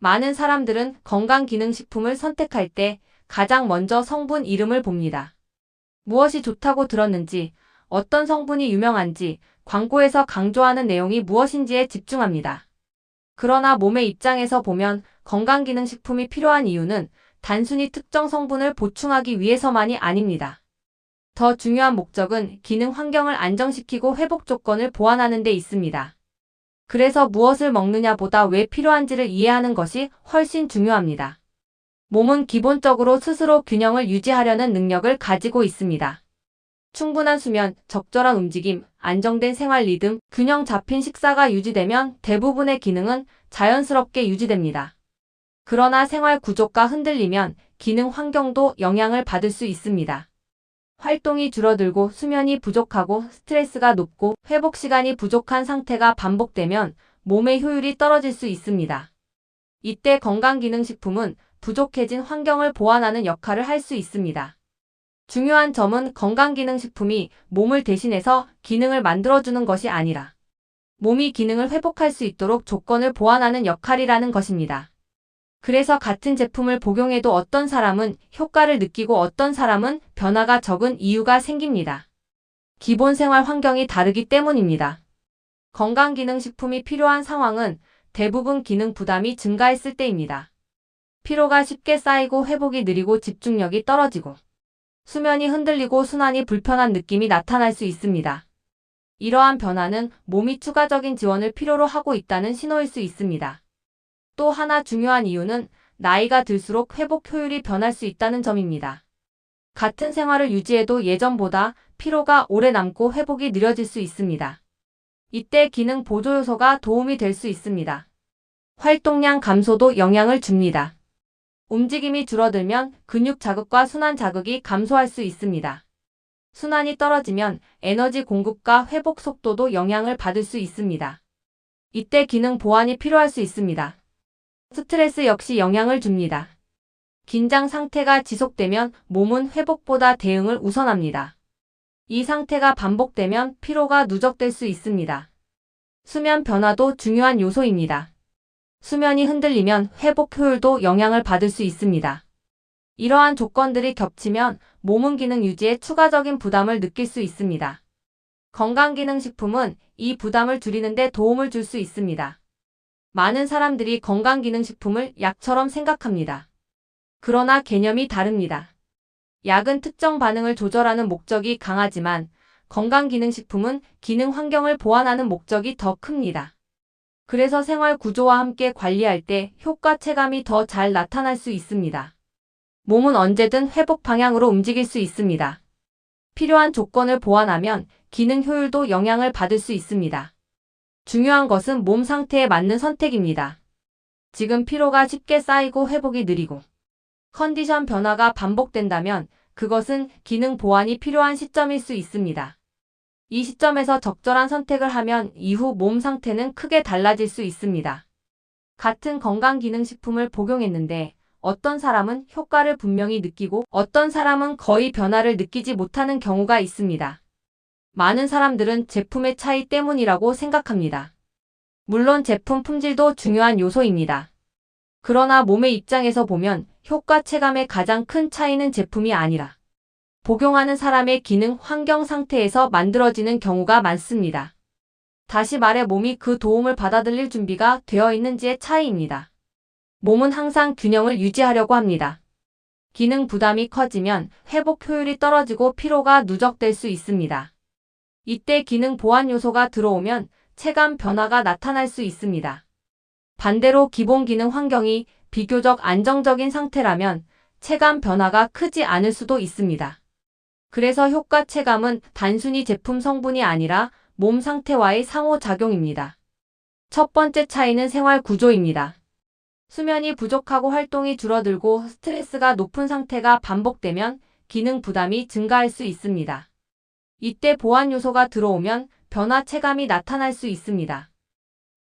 많은 사람들은 건강기능식품을 선택할 때 가장 먼저 성분 이름을 봅니다. 무엇이 좋다고 들었는지, 어떤 성분이 유명한지, 광고에서 강조하는 내용이 무엇인지에 집중합니다. 그러나 몸의 입장에서 보면 건강기능식품이 필요한 이유는 단순히 특정 성분을 보충하기 위해서만이 아닙니다. 더 중요한 목적은 기능 환경을 안정시키고 회복 조건을 보완하는 데 있습니다. 그래서 무엇을 먹느냐보다 왜 필요한지를 이해하는 것이 훨씬 중요합니다. 몸은 기본적으로 스스로 균형을 유지하려는 능력을 가지고 있습니다. 충분한 수면, 적절한 움직임, 안정된 생활 리듬, 균형 잡힌 식사가 유지되면 대부분의 기능은 자연스럽게 유지됩니다. 그러나 생활 구조가 흔들리면 기능 환경도 영향을 받을 수 있습니다. 활동이 줄어들고 수면이 부족하고 스트레스가 높고 회복 시간이 부족한 상태가 반복되면 몸의 효율이 떨어질 수 있습니다. 이때 건강기능식품은 부족해진 환경을 보완하는 역할을 할 수 있습니다. 중요한 점은 건강기능식품이 몸을 대신해서 기능을 만들어주는 것이 아니라 몸이 기능을 회복할 수 있도록 조건을 보완하는 역할이라는 것입니다. 그래서 같은 제품을 복용해도 어떤 사람은 효과를 느끼고 어떤 사람은 변화가 적은 이유가 생깁니다. 기본 생활 환경이 다르기 때문입니다. 건강기능식품이 필요한 상황은 대부분 기능 부담이 증가했을 때입니다. 피로가 쉽게 쌓이고 회복이 느리고 집중력이 떨어지고 수면이 흔들리고 순환이 불편한 느낌이 나타날 수 있습니다. 이러한 변화는 몸이 추가적인 지원을 필요로 하고 있다는 신호일 수 있습니다. 또 하나 중요한 이유는 나이가 들수록 회복 효율이 변할 수 있다는 점입니다. 같은 생활을 유지해도 예전보다 피로가 오래 남고 회복이 느려질 수 있습니다. 이때 기능 보조 요소가 도움이 될 수 있습니다. 활동량 감소도 영향을 줍니다. 움직임이 줄어들면 근육 자극과 순환 자극이 감소할 수 있습니다. 순환이 떨어지면 에너지 공급과 회복 속도도 영향을 받을 수 있습니다. 이때 기능 보완이 필요할 수 있습니다. 스트레스 역시 영향을 줍니다. 긴장 상태가 지속되면 몸은 회복보다 대응을 우선합니다. 이 상태가 반복되면 피로가 누적될 수 있습니다. 수면 변화도 중요한 요소입니다. 수면이 흔들리면 회복 효율도 영향을 받을 수 있습니다. 이러한 조건들이 겹치면 몸은 기능 유지에 추가적인 부담을 느낄 수 있습니다. 건강기능식품은 이 부담을 줄이는 데 도움을 줄 수 있습니다. 많은 사람들이 건강기능식품을 약처럼 생각합니다. 그러나 개념이 다릅니다. 약은 특정 반응을 조절하는 목적이 강하지만 건강기능식품은 기능 환경을 보완하는 목적이 더 큽니다. 그래서 생활 구조와 함께 관리할 때 효과 체감이 더 잘 나타날 수 있습니다. 몸은 언제든 회복 방향으로 움직일 수 있습니다. 필요한 조건을 보완하면 기능 효율도 영향을 받을 수 있습니다. 중요한 것은 몸 상태에 맞는 선택입니다. 지금 피로가 쉽게 쌓이고 회복이 느리고 컨디션 변화가 반복된다면 그것은 기능 보완이 필요한 시점일 수 있습니다. 이 시점에서 적절한 선택을 하면 이후 몸 상태는 크게 달라질 수 있습니다. 같은 건강기능식품을 복용했는데 어떤 사람은 효과를 분명히 느끼고 어떤 사람은 거의 변화를 느끼지 못하는 경우가 있습니다. 많은 사람들은 제품의 차이 때문이라고 생각합니다. 물론 제품 품질도 중요한 요소입니다. 그러나 몸의 입장에서 보면 효과 체감의 가장 큰 차이는 제품이 아니라 복용하는 사람의 기능 환경 상태에서 만들어지는 경우가 많습니다. 다시 말해 몸이 그 도움을 받아들일 준비가 되어 있는지의 차이입니다. 몸은 항상 균형을 유지하려고 합니다. 기능 부담이 커지면 회복 효율이 떨어지고 피로가 누적될 수 있습니다. 이때 기능 보완 요소가 들어오면 체감 변화가 나타날 수 있습니다. 반대로 기본 기능 환경이 비교적 안정적인 상태라면 체감 변화가 크지 않을 수도 있습니다. 그래서 효과 체감은 단순히 제품 성분이 아니라 몸 상태와의 상호작용입니다. 첫 번째 차이는 생활 구조입니다. 수면이 부족하고 활동이 줄어들고 스트레스가 높은 상태가 반복되면 기능 부담이 증가할 수 있습니다. 이때 보완 요소가 들어오면 변화 체감이 나타날 수 있습니다.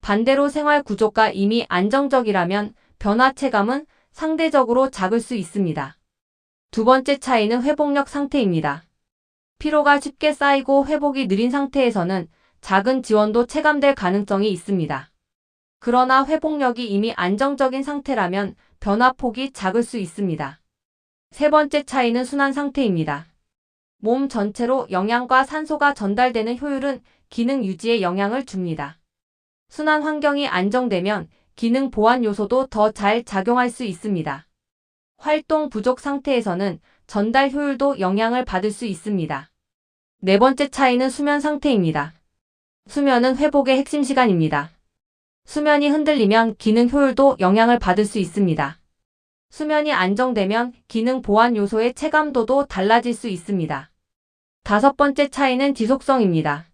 반대로 생활 구조가 이미 안정적이라면 변화 체감은 상대적으로 작을 수 있습니다. 두 번째 차이는 회복력 상태입니다. 피로가 쉽게 쌓이고 회복이 느린 상태에서는 작은 지원도 체감될 가능성이 있습니다. 그러나 회복력이 이미 안정적인 상태라면 변화폭이 작을 수 있습니다. 세 번째 차이는 순환 상태입니다. 몸 전체로 영양과 산소가 전달되는 효율은 기능 유지에 영향을 줍니다. 순환 환경이 안정되면 기능 보완 요소도 더 잘 작용할 수 있습니다. 활동 부족 상태에서는 전달 효율도 영향을 받을 수 있습니다. 네 번째 차이는 수면 상태입니다. 수면은 회복의 핵심 시간입니다. 수면이 흔들리면 기능 효율도 영향을 받을 수 있습니다. 수면이 안정되면 기능 보완 요소의 체감도도 달라질 수 있습니다. 다섯 번째 차이는 지속성입니다.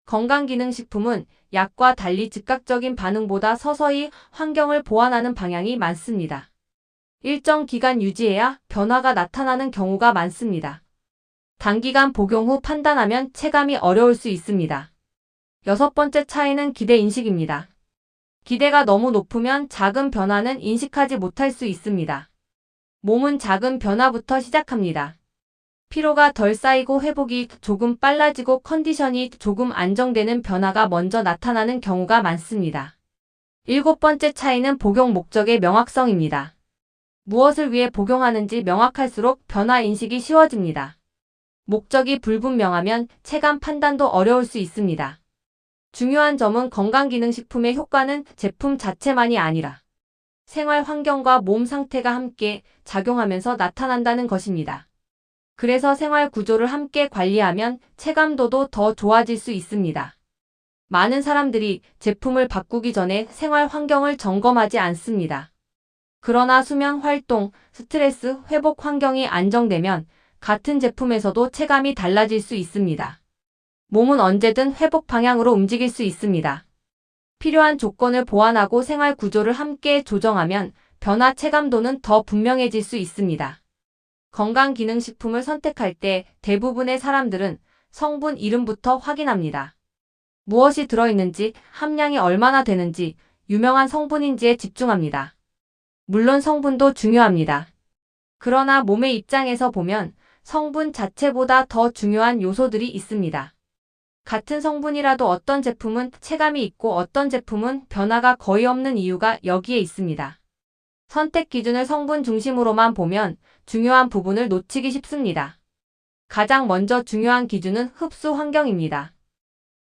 건강기능식품은 약과 달리 즉각적인 반응보다 서서히 환경을 보완하는 방향이 많습니다. 일정 기간 유지해야 변화가 나타나는 경우가 많습니다. 단기간 복용 후 판단하면 체감이 어려울 수 있습니다. 여섯 번째 차이는 기대 인식입니다. 기대가 너무 높으면 작은 변화는 인식하지 못할 수 있습니다. 몸은 작은 변화부터 시작합니다. 피로가 덜 쌓이고 회복이 조금 빨라지고 컨디션이 조금 안정되는 변화가 먼저 나타나는 경우가 많습니다. 일곱 번째 차이는 복용 목적의 명확성입니다. 무엇을 위해 복용하는지 명확할수록 변화 인식이 쉬워집니다. 목적이 불분명하면 체감 판단도 어려울 수 있습니다. 중요한 점은 건강기능식품의 효과는 제품 자체만이 아니라 생활 환경과 몸 상태가 함께 작용하면서 나타난다는 것입니다. 그래서 생활 구조를 함께 관리하면 체감도도 더 좋아질 수 있습니다. 많은 사람들이 제품을 바꾸기 전에 생활 환경을 점검하지 않습니다. 그러나 수면, 활동, 스트레스, 회복 환경이 안정되면 같은 제품에서도 체감이 달라질 수 있습니다. 몸은 언제든 회복 방향으로 움직일 수 있습니다. 필요한 조건을 보완하고 생활 구조를 함께 조정하면 변화 체감도는 더 분명해질 수 있습니다. 건강기능식품을 선택할 때 대부분의 사람들은 성분 이름부터 확인합니다. 무엇이 들어있는지, 함량이 얼마나 되는지, 유명한 성분인지에 집중합니다. 물론 성분도 중요합니다. 그러나 몸의 입장에서 보면 성분 자체보다 더 중요한 요소들이 있습니다. 같은 성분이라도 어떤 제품은 체감이 있고 어떤 제품은 변화가 거의 없는 이유가 여기에 있습니다. 선택 기준을 성분 중심으로만 보면 중요한 부분을 놓치기 쉽습니다. 가장 먼저 중요한 기준은 흡수 환경입니다.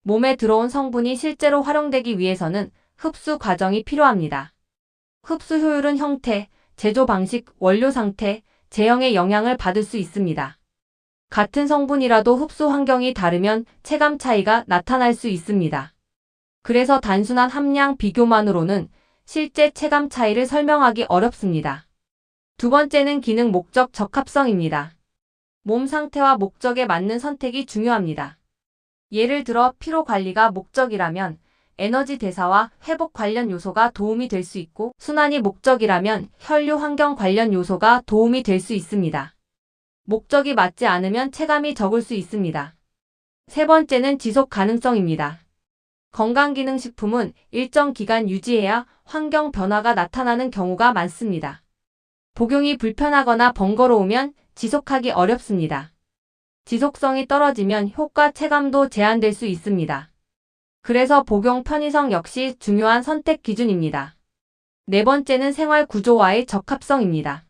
몸에 들어온 성분이 실제로 활용되기 위해서는 흡수 과정이 필요합니다. 흡수 효율은 형태, 제조 방식, 원료 상태, 제형의 영향을 받을 수 있습니다. 같은 성분이라도 흡수 환경이 다르면 체감 차이가 나타날 수 있습니다. 그래서 단순한 함량 비교만으로는 실제 체감 차이를 설명하기 어렵습니다. 두 번째는 기능 목적 적합성입니다. 몸 상태와 목적에 맞는 선택이 중요합니다. 예를 들어 피로 관리가 목적이라면 에너지 대사와 회복 관련 요소가 도움이 될 수 있고 순환이 목적이라면 혈류 환경 관련 요소가 도움이 될 수 있습니다. 목적이 맞지 않으면 체감이 적을 수 있습니다. 세 번째는 지속 가능성입니다. 건강기능식품은 일정 기간 유지해야 환경 변화가 나타나는 경우가 많습니다. 복용이 불편하거나 번거로우면 지속하기 어렵습니다. 지속성이 떨어지면 효과 체감도 제한될 수 있습니다. 그래서 복용 편의성 역시 중요한 선택 기준입니다. 네 번째는 생활 구조와의 적합성입니다.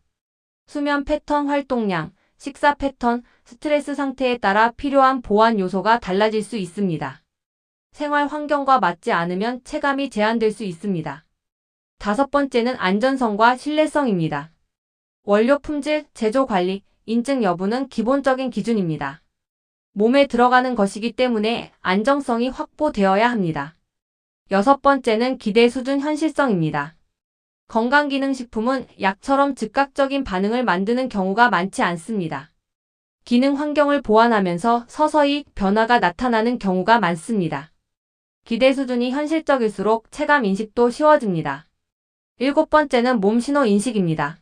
수면 패턴, 활동량, 식사 패턴, 스트레스 상태에 따라 필요한 보완 요소가 달라질 수 있습니다. 생활 환경과 맞지 않으면 체감이 제한될 수 있습니다. 다섯 번째는 안전성과 신뢰성입니다. 원료 품질, 제조 관리, 인증 여부는 기본적인 기준입니다. 몸에 들어가는 것이기 때문에 안정성이 확보되어야 합니다. 여섯 번째는 기대 수준 현실성입니다. 건강기능식품은 약처럼 즉각적인 반응을 만드는 경우가 많지 않습니다. 기능 환경을 보완하면서 서서히 변화가 나타나는 경우가 많습니다. 기대 수준이 현실적일수록 체감 인식도 쉬워집니다. 일곱 번째는 몸 신호 인식입니다.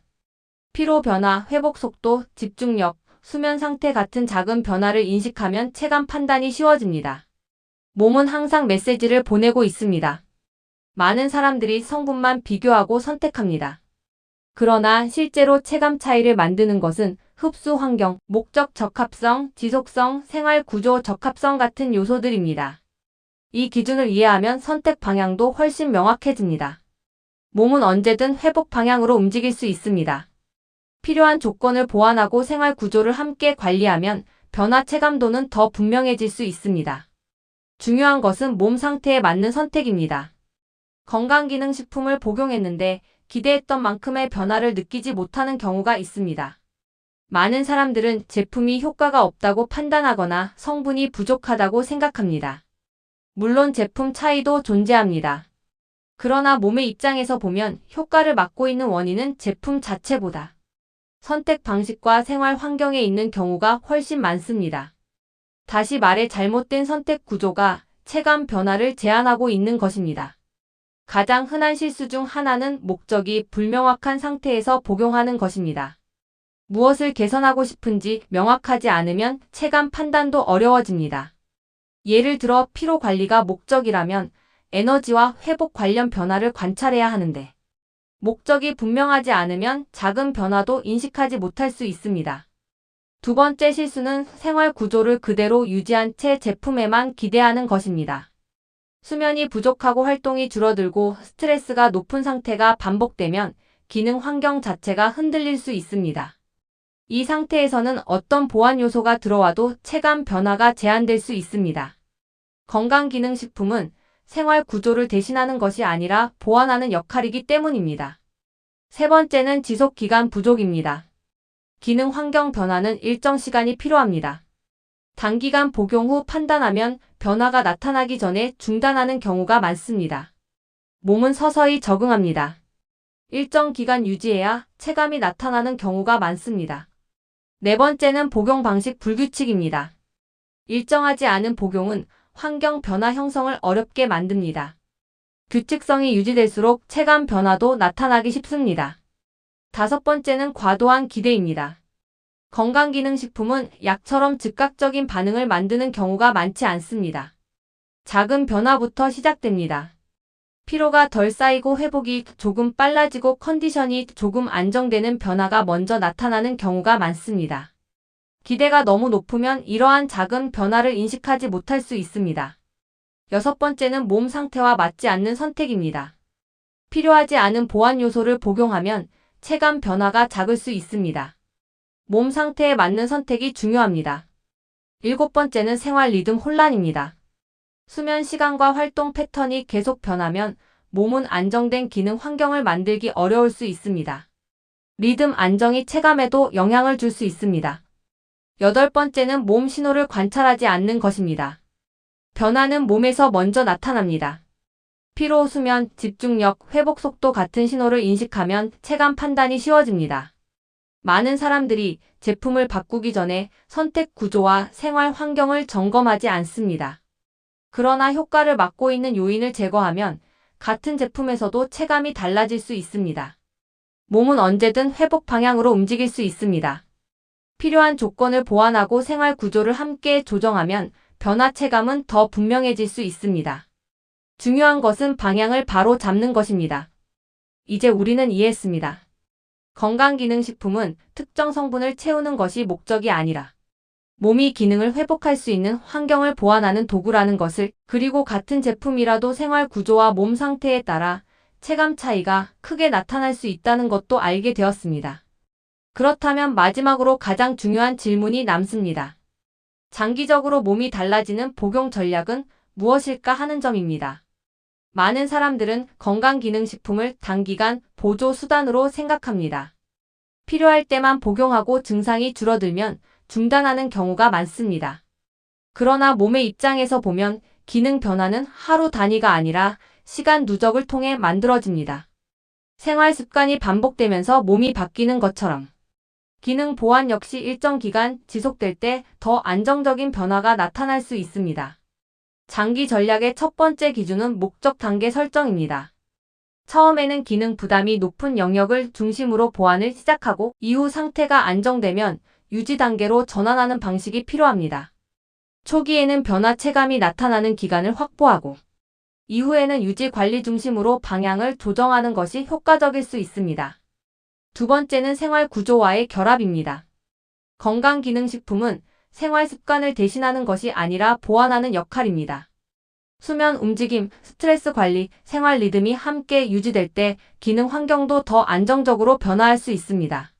피로 변화, 회복 속도, 집중력, 수면 상태 같은 작은 변화를 인식하면 체감 판단이 쉬워집니다. 몸은 항상 메시지를 보내고 있습니다. 많은 사람들이 성분만 비교하고 선택합니다. 그러나 실제로 체감 차이를 만드는 것은 흡수 환경, 목적 적합성, 지속성, 생활 구조 적합성 같은 요소들입니다. 이 기준을 이해하면 선택 방향도 훨씬 명확해집니다. 몸은 언제든 회복 방향으로 움직일 수 있습니다. 필요한 조건을 보완하고 생활 구조를 함께 관리하면 변화 체감도는 더 분명해질 수 있습니다. 중요한 것은 몸 상태에 맞는 선택입니다. 건강기능식품을 복용했는데 기대했던 만큼의 변화를 느끼지 못하는 경우가 있습니다. 많은 사람들은 제품이 효과가 없다고 판단하거나 성분이 부족하다고 생각합니다. 물론 제품 차이도 존재합니다. 그러나 몸의 입장에서 보면 효과를 막고 있는 원인은 제품 자체보다 선택 방식과 생활 환경에 있는 경우가 훨씬 많습니다. 다시 말해 잘못된 선택 구조가 체감 변화를 제한하고 있는 것입니다. 가장 흔한 실수 중 하나는 목적이 불명확한 상태에서 복용하는 것입니다. 무엇을 개선하고 싶은지 명확하지 않으면 체감 판단도 어려워집니다. 예를 들어 피로 관리가 목적이라면 에너지와 회복 관련 변화를 관찰해야 하는데 목적이 분명하지 않으면 작은 변화도 인식하지 못할 수 있습니다. 두 번째 실수는 생활 구조를 그대로 유지한 채 제품에만 기대하는 것입니다. 수면이 부족하고 활동이 줄어들고 스트레스가 높은 상태가 반복되면 기능 환경 자체가 흔들릴 수 있습니다. 이 상태에서는 어떤 보완 요소가 들어와도 체감 변화가 제한될 수 있습니다. 건강기능식품은 생활 구조를 대신하는 것이 아니라 보완하는 역할이기 때문입니다. 세 번째는 지속기간 부족입니다. 기능 환경 변화는 일정 시간이 필요합니다. 단기간 복용 후 판단하면 변화가 나타나기 전에 중단하는 경우가 많습니다. 몸은 서서히 적응합니다. 일정 기간 유지해야 체감이 나타나는 경우가 많습니다. 네 번째는 복용 방식 불규칙입니다. 일정하지 않은 복용은 환경 변화 형성을 어렵게 만듭니다. 규칙성이 유지될수록 체감 변화도 나타나기 쉽습니다. 다섯 번째는 과도한 기대입니다. 건강기능식품은 약처럼 즉각적인 반응을 만드는 경우가 많지 않습니다. 작은 변화부터 시작됩니다. 피로가 덜 쌓이고 회복이 조금 빨라지고 컨디션이 조금 안정되는 변화가 먼저 나타나는 경우가 많습니다. 기대가 너무 높으면 이러한 작은 변화를 인식하지 못할 수 있습니다. 여섯 번째는 몸 상태와 맞지 않는 선택입니다. 필요하지 않은 보완 요소를 복용하면 체감 변화가 작을 수 있습니다. 몸 상태에 맞는 선택이 중요합니다. 일곱 번째는 생활 리듬 혼란입니다. 수면 시간과 활동 패턴이 계속 변하면 몸은 안정된 기능 환경을 만들기 어려울 수 있습니다. 리듬 안정이 체감에도 영향을 줄 수 있습니다. 여덟 번째는 몸 신호를 관찰하지 않는 것입니다. 변화는 몸에서 먼저 나타납니다. 피로, 수면, 집중력, 회복 속도 같은 신호를 인식하면 체감 판단이 쉬워집니다. 많은 사람들이 제품을 바꾸기 전에 선택 구조와 생활 환경을 점검하지 않습니다. 그러나 효과를 막고 있는 요인을 제거하면 같은 제품에서도 체감이 달라질 수 있습니다. 몸은 언제든 회복 방향으로 움직일 수 있습니다. 필요한 조건을 보완하고 생활 구조를 함께 조정하면 변화 체감은 더 분명해질 수 있습니다. 중요한 것은 방향을 바로 잡는 것입니다. 이제 우리는 이해했습니다. 건강기능식품은 특정 성분을 채우는 것이 목적이 아니라 몸이 기능을 회복할 수 있는 환경을 보완하는 도구라는 것을, 그리고 같은 제품이라도 생활 구조와 몸 상태에 따라 체감 차이가 크게 나타날 수 있다는 것도 알게 되었습니다. 그렇다면 마지막으로 가장 중요한 질문이 남습니다. 장기적으로 몸이 달라지는 복용 전략은 무엇일까 하는 점입니다. 많은 사람들은 건강기능식품을 단기간 보조 수단으로 생각합니다. 필요할 때만 복용하고 증상이 줄어들면 중단하는 경우가 많습니다. 그러나 몸의 입장에서 보면 기능 변화는 하루 단위가 아니라 시간 누적을 통해 만들어집니다. 생활 습관이 반복되면서 몸이 바뀌는 것처럼 기능 보완 역시 일정 기간 지속될 때 더 안정적인 변화가 나타날 수 있습니다. 장기 전략의 첫 번째 기준은 목적 단계 설정입니다. 처음에는 기능 부담이 높은 영역을 중심으로 보완을 시작하고 이후 상태가 안정되면 유지 단계로 전환하는 방식이 필요합니다. 초기에는 변화 체감이 나타나는 기간을 확보하고 이후에는 유지 관리 중심으로 방향을 조정하는 것이 효과적일 수 있습니다. 두 번째는 생활 구조와의 결합입니다. 건강기능식품은 생활 습관을 대신하는 것이 아니라 보완하는 역할입니다. 수면, 움직임, 스트레스 관리, 생활 리듬이 함께 유지될 때 기능 환경도 더 안정적으로 변화할 수 있습니다.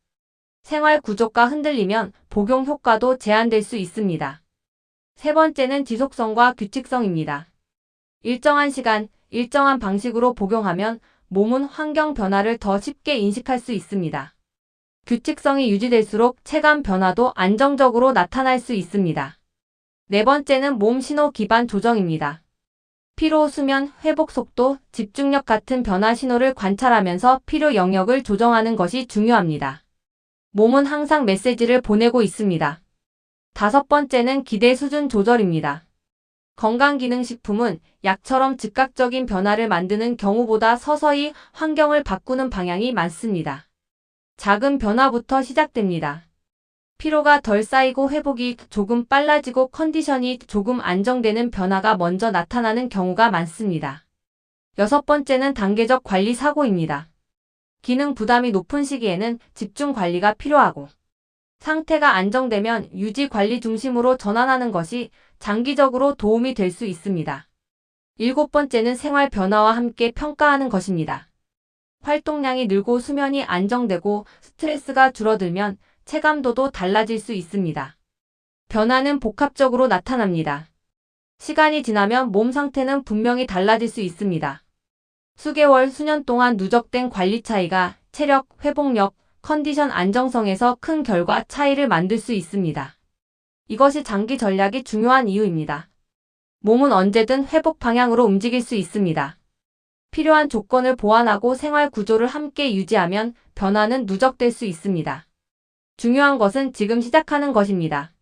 생활 구조가 흔들리면 복용 효과도 제한될 수 있습니다. 세 번째는 지속성과 규칙성입니다. 일정한 시간, 일정한 방식으로 복용하면 몸은 환경 변화를 더 쉽게 인식할 수 있습니다. 규칙성이 유지될수록 체감 변화도 안정적으로 나타날 수 있습니다. 네 번째는 몸 신호 기반 조정입니다. 피로, 수면, 회복 속도, 집중력 같은 변화 신호를 관찰하면서 필요 영역을 조정하는 것이 중요합니다. 몸은 항상 메시지를 보내고 있습니다. 다섯 번째는 기대 수준 조절입니다. 건강기능식품은 약처럼 즉각적인 변화를 만드는 경우보다 서서히 환경을 바꾸는 방향이 많습니다. 작은 변화부터 시작됩니다. 피로가 덜 쌓이고 회복이 조금 빨라지고 컨디션이 조금 안정되는 변화가 먼저 나타나는 경우가 많습니다. 여섯 번째는 단계적 관리 사고입니다. 기능 부담이 높은 시기에는 집중 관리가 필요하고 상태가 안정되면 유지 관리 중심으로 전환하는 것이 장기적으로 도움이 될 수 있습니다. 일곱 번째는 생활 변화와 함께 평가하는 것입니다. 활동량이 늘고 수면이 안정되고 스트레스가 줄어들면 체감도도 달라질 수 있습니다. 변화는 복합적으로 나타납니다. 시간이 지나면 몸 상태는 분명히 달라질 수 있습니다. 수개월, 수년 동안 누적된 관리 차이가 체력, 회복력, 컨디션 안정성에서 큰 결과 차이를 만들 수 있습니다. 이것이 장기 전략이 중요한 이유입니다. 몸은 언제든 회복 방향으로 움직일 수 있습니다. 필요한 조건을 보완하고 생활 구조를 함께 유지하면 변화는 누적될 수 있습니다. 중요한 것은 지금 시작하는 것입니다.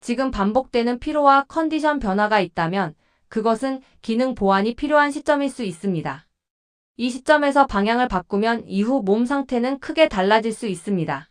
지금 반복되는 피로와 컨디션 변화가 있다면 그것은 기능 보완이 필요한 시점일 수 있습니다. 이 시점에서 방향을 바꾸면 이후 몸 상태는 크게 달라질 수 있습니다.